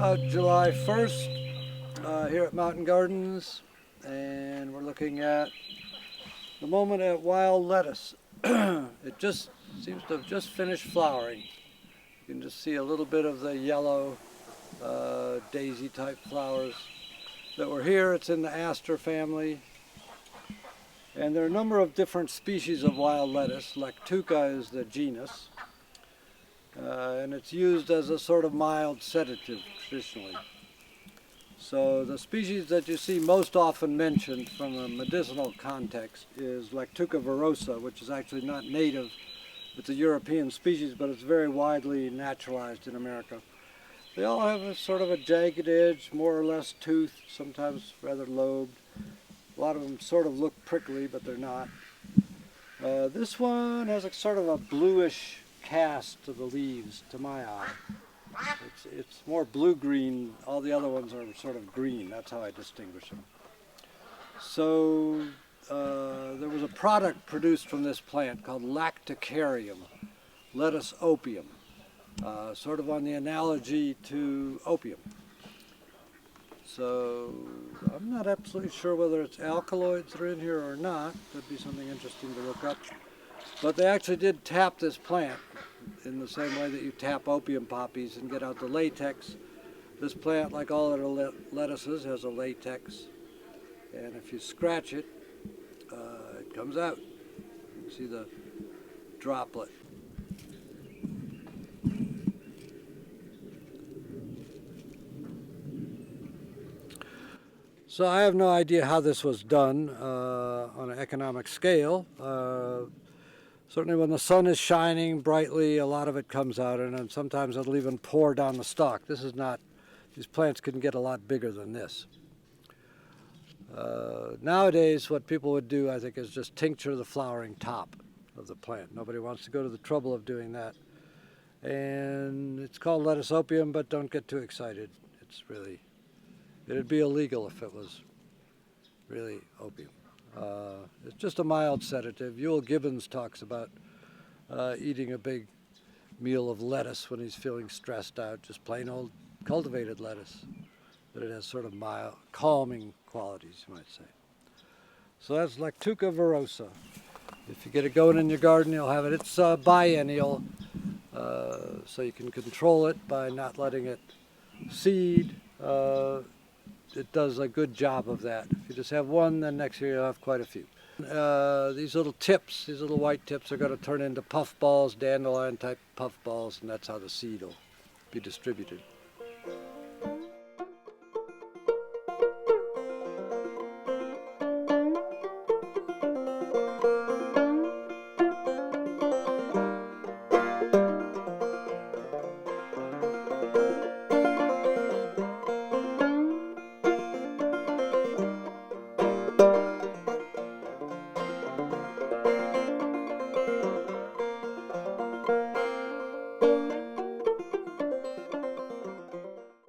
About July 1st here at Mountain Gardens, and we're looking at the moment at wild lettuce. It just seems to have just finished flowering. You can just see a little bit of the yellow daisy type flowers that were here. It's in the aster family, and there are a number of different species of wild lettuce. Lactuca is the genus, and it's used as a sort of mild sedative traditionally. So the species that you see most often mentioned from a medicinal context is Lactuca virosa, which is actually not native. It's a European species, but it's very widely naturalized in America. They all have a sort of a jagged edge, more or less toothed, sometimes rather lobed. A lot of them sort of look prickly, but they're not. This one has a sort of a bluish cast to the leaves, to my eye. It's more blue-green. All the other ones are sort of green. That's how I distinguish them. So there was a product produced from this plant called lacticarium, lettuce opium, sort of on the analogy to opium. So I'm not absolutely sure whether it's alkaloids that are in here or not. Could be something interesting to look up. But they actually did tap this plant in the same way that you tap opium poppies and get out the latex. This plant, like all other lettuces, has a latex, and if you scratch it, it comes out. You can see the droplet. So I have no idea how this was done on an economic scale. Certainly when the sun is shining brightly, a lot of it comes out, and then sometimes it'll even pour down the stalk. This is not, these plants can get a lot bigger than this. Nowadays, what people would do, I think, is just tincture the flowering top of the plant. Nobody wants to go to the trouble of doing that. And it's called lettuce opium, but don't get too excited. It's really, it'd be illegal if it was really opium. It's just a mild sedative. Ewell Gibbons talks about eating a big meal of lettuce when he's feeling stressed out, just plain old cultivated lettuce. But it has sort of mild, calming qualities, you might say. So that's Lactuca virosa. If you get it going in your garden, you'll have it. It's biennial, so you can control it by not letting it seed. It does a good job of that. If you just have one, then next year you'll have quite a few. These little tips, these little white tips are going to turn into puff balls, dandelion type puff balls, and that's how the seed will be distributed.